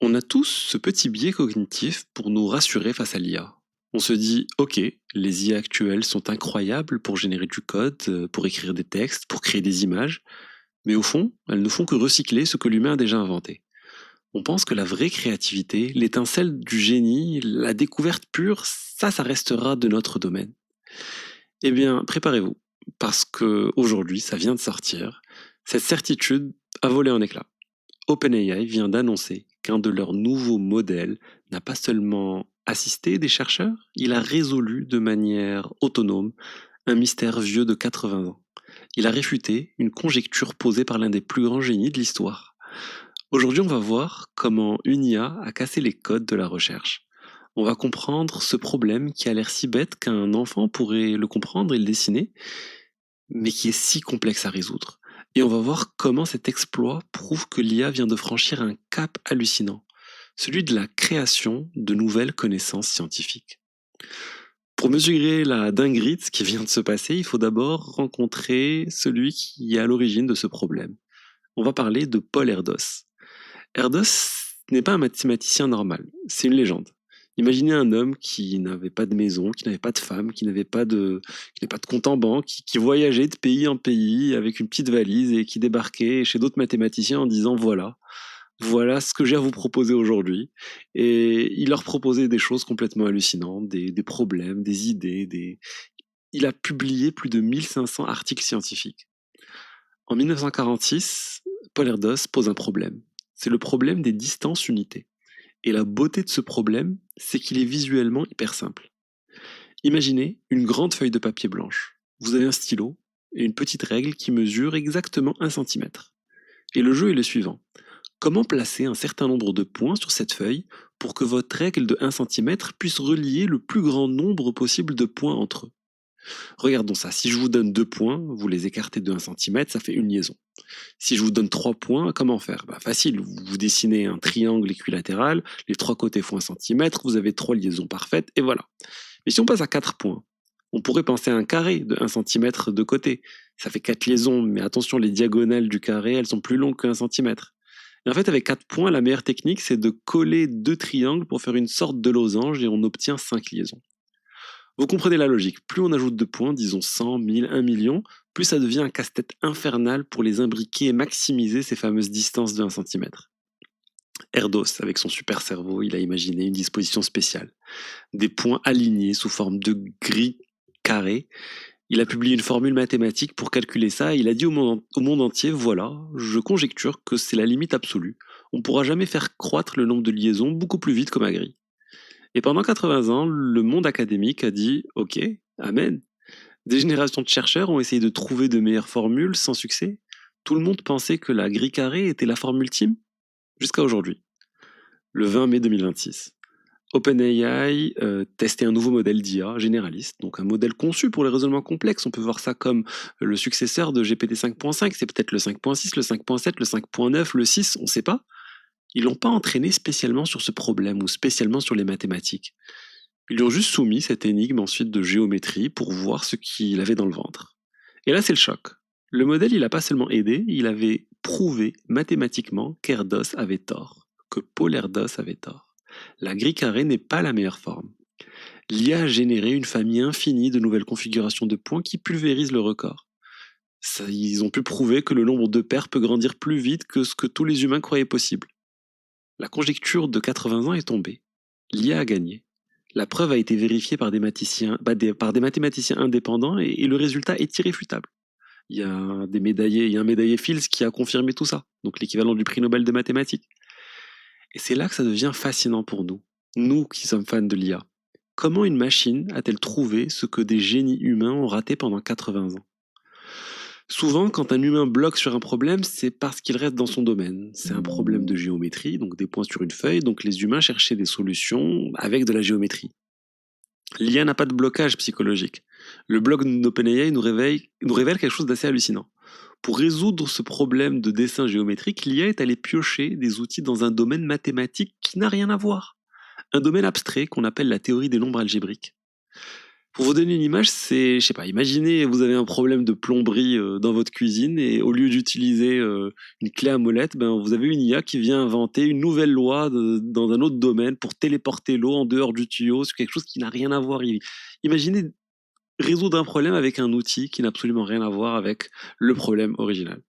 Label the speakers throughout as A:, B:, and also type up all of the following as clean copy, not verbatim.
A: On a tous ce petit biais cognitif pour nous rassurer face à l'IA. On se dit, ok, les IA actuelles sont incroyables pour générer du code, pour écrire des textes, pour créer des images, mais au fond, elles ne font que recycler ce que l'humain a déjà inventé. On pense que la vraie créativité, l'étincelle du génie, la découverte pure, ça restera de notre domaine. Eh bien, préparez-vous, parce que aujourd'hui, ça vient de sortir. Cette certitude a volé en éclats. OpenAI vient d'annoncer qu'un de leurs nouveaux modèles n'a pas seulement assisté des chercheurs, il a résolu de manière autonome un mystère vieux de 80 ans. Il a réfuté une conjecture posée par l'un des plus grands génies de l'histoire. Aujourd'hui, on va voir comment une IA a cassé les codes de la recherche. On va comprendre ce problème qui a l'air si bête qu'un enfant pourrait le comprendre et le dessiner, mais qui est si complexe à résoudre. Et on va voir comment cet exploit prouve que l'IA vient de franchir un cap hallucinant, celui de la création de nouvelles connaissances scientifiques. Pour mesurer la dinguerie de ce qui vient de se passer, il faut d'abord rencontrer celui qui est à l'origine de ce problème. On va parler de Paul Erdos. Erdos n'est pas un mathématicien normal, c'est une légende. Imaginez un homme qui n'avait pas de maison, qui n'avait pas de femme, qui n'avait pas de compte en banque, qui voyageait de pays en pays avec une petite valise et qui débarquait chez d'autres mathématiciens en disant voilà ce que j'ai à vous proposer aujourd'hui. Et il leur proposait des choses complètement hallucinantes, des problèmes, des idées. Il a publié plus de 1500 articles scientifiques. En 1946, Paul Erdos pose un problème. C'est le problème des distances unités. Et la beauté de ce problème, c'est qu'il est visuellement hyper simple. Imaginez une grande feuille de papier blanche. Vous avez un stylo et une petite règle qui mesure exactement 1 centimètre. Et le jeu est le suivant. Comment placer un certain nombre de points sur cette feuille pour que votre règle de 1 centimètre puisse relier le plus grand nombre possible de points entre eux? Regardons ça. Si je vous donne 2 points, vous les écartez de 1 centimètre, ça fait une liaison. Si je vous donne 3 points, comment faire? Facile, vous dessinez un triangle équilatéral, les 3 côtés font 1 centimètre, vous avez 3 liaisons parfaites, et voilà. Mais si on passe à 4 points, on pourrait penser à un carré de 1 centimètre de côté. Ça fait 4 liaisons, mais attention, les diagonales du carré, elles sont plus longues que 1 centimètre. Et en fait, avec 4 points, la meilleure technique, c'est de coller 2 triangles pour faire une sorte de losange et on obtient 5 liaisons. Vous comprenez la logique. Plus on ajoute de points, disons 100, 1000, 1 million, plus ça devient un casse-tête infernal pour les imbriquer et maximiser ces fameuses distances de 1 centimètre. Erdos, avec son super cerveau, il a imaginé une disposition spéciale. Des points alignés sous forme de grilles carrées. Il a publié une formule mathématique pour calculer ça et il a dit au monde entier, voilà, je conjecture que c'est la limite absolue. On ne pourra jamais faire croître le nombre de liaisons beaucoup plus vite que ma grille. Et pendant 80 ans, le monde académique a dit OK, amen. Des générations de chercheurs ont essayé de trouver de meilleures formules sans succès. Tout le monde pensait que la grille carrée était la forme ultime, jusqu'à aujourd'hui, le 20 mai 2026. OpenAI testait un nouveau modèle d'IA généraliste, donc un modèle conçu pour les raisonnements complexes. On peut voir ça comme le successeur de GPT 5.5, c'est peut-être le 5.6, le 5.7, le 5.9, le 6, on ne sait pas. Ils l'ont pas entraîné spécialement sur ce problème ou spécialement sur les mathématiques. Ils lui ont juste soumis cette énigme ensuite de géométrie pour voir ce qu'il avait dans le ventre. Et là, c'est le choc. Le modèle, il n'a pas seulement aidé, il avait prouvé mathématiquement qu'Erdos avait tort, que Paul Erdos avait tort. La grille carrée n'est pas la meilleure forme. L'IA a généré une famille infinie de nouvelles configurations de points qui pulvérisent le record. Ils ont pu prouver que le nombre de paires peut grandir plus vite que ce que tous les humains croyaient possible. La conjecture de 80 ans est tombée. L'IA a gagné. La preuve a été vérifiée par des mathématiciens indépendants et le résultat est irréfutable. Il y a un médaillé Fields qui a confirmé tout ça, donc l'équivalent du prix Nobel de mathématiques. Et c'est là que ça devient fascinant pour nous, nous qui sommes fans de l'IA. Comment une machine a-t-elle trouvé ce que des génies humains ont raté pendant 80 ans? Souvent, quand un humain bloque sur un problème, c'est parce qu'il reste dans son domaine. C'est un problème de géométrie, donc des points sur une feuille, donc les humains cherchaient des solutions avec de la géométrie. L'IA n'a pas de blocage psychologique. Le blog d'OpenAI nous révèle quelque chose d'assez hallucinant. Pour résoudre ce problème de dessin géométrique, l'IA est allée piocher des outils dans un domaine mathématique qui n'a rien à voir. Un domaine abstrait qu'on appelle la théorie des nombres algébriques. Pour vous donner une image, c'est, je sais pas, imaginez vous avez un problème de plomberie dans votre cuisine et au lieu d'utiliser une clé à molette, ben, vous avez une IA qui vient inventer une nouvelle loi dans un autre domaine pour téléporter l'eau en dehors du tuyau sur quelque chose qui n'a rien à voir. Imaginez résoudre un problème avec un outil qui n'a absolument rien à voir avec le problème original.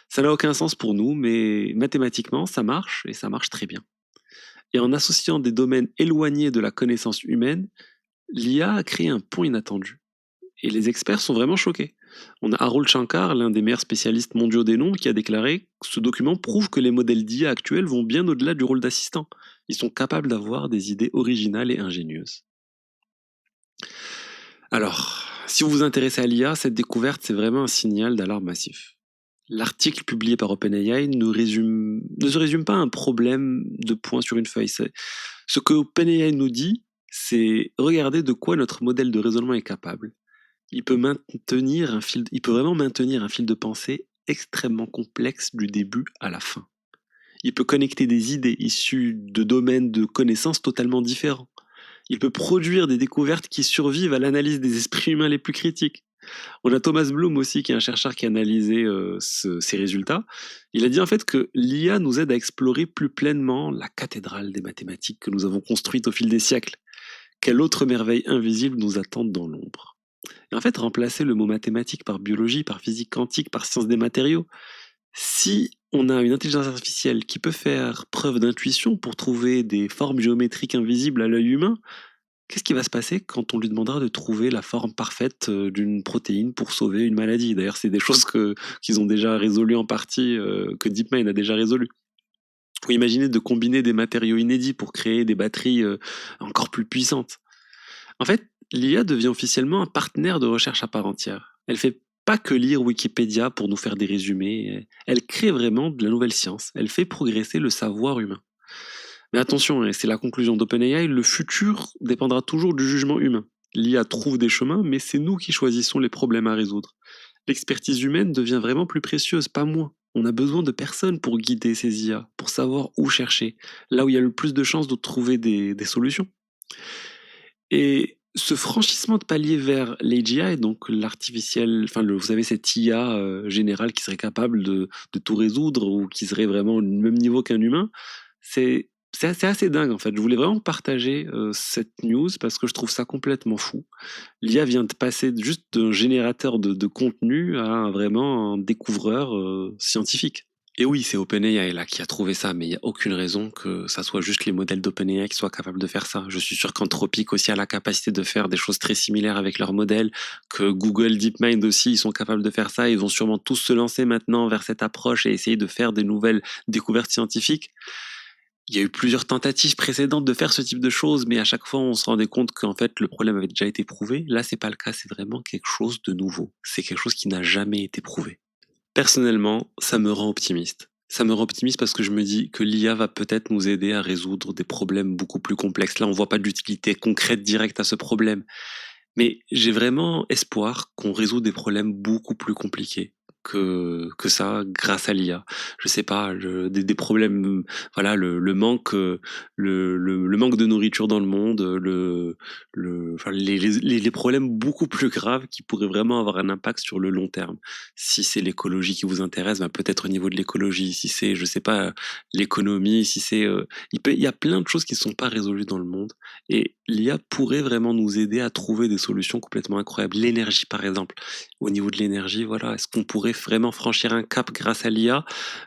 A: Ça n'a aucun sens pour nous, mais mathématiquement, ça marche et ça marche très bien. Et en associant des domaines éloignés de la connaissance humaine, l'IA a créé un pont inattendu. Et les experts sont vraiment choqués. On a Harold Shankar, l'un des meilleurs spécialistes mondiaux des nombres, qui a déclaré que ce document prouve que les modèles d'IA actuels vont bien au-delà du rôle d'assistant. Ils sont capables d'avoir des idées originales et ingénieuses. Alors, si vous vous intéressez à l'IA, cette découverte, c'est vraiment un signal d'alarme massif. L'article publié par OpenAI ne se résume pas à un problème de points sur une feuille. Ce que OpenAI nous dit, c'est regarder de quoi notre modèle de raisonnement est capable. Il peut vraiment maintenir un fil de pensée extrêmement complexe du début à la fin. Il peut connecter des idées issues de domaines de connaissances totalement différents. Il peut produire des découvertes qui survivent à l'analyse des esprits humains les plus critiques. On a Thomas Bloom aussi, qui est un chercheur qui a analysé ces résultats. Il a dit en fait que l'IA nous aide à explorer plus pleinement la cathédrale des mathématiques que nous avons construite au fil des siècles. Quelle autre merveille invisible nous attend dans l'ombre? Et en fait, remplacer le mot mathématique par biologie, par physique quantique, par science des matériaux, si on a une intelligence artificielle qui peut faire preuve d'intuition pour trouver des formes géométriques invisibles à l'œil humain, qu'est-ce qui va se passer quand on lui demandera de trouver la forme parfaite d'une protéine pour sauver une maladie? D'ailleurs, c'est des choses qu'ils ont déjà résolues en partie, que DeepMind a déjà résolues. Ou imaginer de combiner des matériaux inédits pour créer des batteries encore plus puissantes. En fait, l'IA devient officiellement un partenaire de recherche à part entière. Elle fait pas que lire Wikipédia pour nous faire des résumés, elle crée vraiment de la nouvelle science, elle fait progresser le savoir humain. Mais attention, et c'est la conclusion d'OpenAI, le futur dépendra toujours du jugement humain. L'IA trouve des chemins, mais c'est nous qui choisissons les problèmes à résoudre. L'expertise humaine devient vraiment plus précieuse, pas moins. On a besoin de personnes pour guider ces IA, pour savoir où chercher, là où il y a le plus de chances de trouver des solutions. Et ce franchissement de palier vers l'AGI, donc l'artificiel, enfin vous savez cette IA générale qui serait capable de tout résoudre ou qui serait vraiment au même niveau qu'un humain, c'est c'est assez dingue en fait. Je voulais vraiment partager cette news parce que je trouve ça complètement fou. L'IA vient de passer juste d'un générateur de contenu à vraiment un découvreur scientifique. Et oui, c'est OpenAI là qui a trouvé ça, mais il n'y a aucune raison que ça soit juste les modèles d'OpenAI qui soient capables de faire ça. Je suis sûr qu'Anthropic aussi a la capacité de faire des choses très similaires avec leurs modèles, que Google DeepMind aussi, ils sont capables de faire ça. Ils vont sûrement tous se lancer maintenant vers cette approche et essayer de faire des nouvelles découvertes scientifiques. Il y a eu plusieurs tentatives précédentes de faire ce type de choses, mais à chaque fois, on se rendait compte qu'en fait, le problème avait déjà été prouvé. Là, c'est pas le cas, c'est vraiment quelque chose de nouveau. C'est quelque chose qui n'a jamais été prouvé. Personnellement, ça me rend optimiste. Ça me rend optimiste parce que je me dis que l'IA va peut-être nous aider à résoudre des problèmes beaucoup plus complexes. Là, on voit pas d'utilité concrète directe à ce problème. Mais j'ai vraiment espoir qu'on résout des problèmes beaucoup plus compliqués que ça grâce à l'IA. Je sais pas, des problèmes, voilà, le manque, le manque de nourriture dans le monde, enfin, les problèmes beaucoup plus graves qui pourraient vraiment avoir un impact sur le long terme. Si c'est l'écologie qui vous intéresse, ben peut-être au niveau de l'écologie. Si c'est, je sais pas, l'économie, si c'est, il y a plein de choses qui ne sont pas résolues dans le monde. Et l'IA pourrait vraiment nous aider à trouver des solutions complètement incroyables. L'énergie, par exemple. Au niveau de l'énergie, voilà, est-ce qu'on pourrait vraiment franchir un cap grâce à l'IA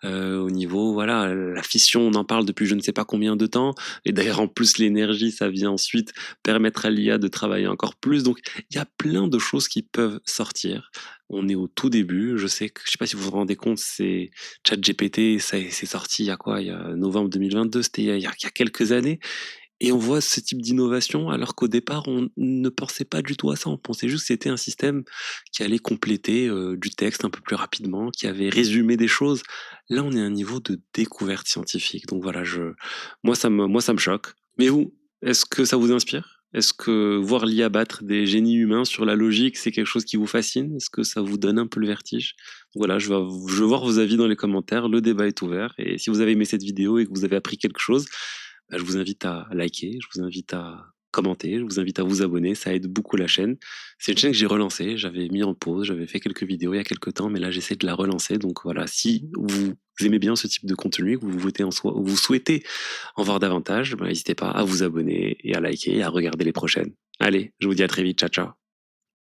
A: au niveau, voilà, la fission, on en parle depuis je ne sais pas combien de temps. Et d'ailleurs, en plus, l'énergie, ça vient ensuite permettre à l'IA de travailler encore plus. Donc, il y a plein de choses qui peuvent sortir. On est au tout début. Je sais que, je sais pas si vous vous rendez compte, c'est ChatGPT, c'est sorti il y a quoi? Il y a novembre 2022, c'était il y a quelques années. Et on voit ce type d'innovation alors qu'au départ, on ne pensait pas du tout à ça. On pensait juste que c'était un système qui allait compléter du texte un peu plus rapidement, qui avait résumé des choses. Là, on est à un niveau de découverte scientifique. Donc voilà, moi, ça me choque. Mais vous, est-ce que ça vous inspire? Est-ce que voir l'IA battre des génies humains sur la logique, c'est quelque chose qui vous fascine? Est-ce que ça vous donne un peu le vertige? Voilà, je veux voir vos avis dans les commentaires. Le débat est ouvert. Et si vous avez aimé cette vidéo et que vous avez appris quelque chose, bah, je vous invite à liker, je vous invite commenter, je vous invite à vous abonner, ça aide beaucoup la chaîne. C'est une chaîne que j'ai relancée, j'avais mis en pause, j'avais fait quelques vidéos il y a quelques temps, mais là j'essaie de la relancer. Donc voilà, si vous aimez bien ce type de contenu, que vous votez en soi, ou vous souhaitez en voir davantage, n'hésitez pas à vous abonner et à liker et à regarder les prochaines. Allez, je vous dis à très vite, ciao ciao.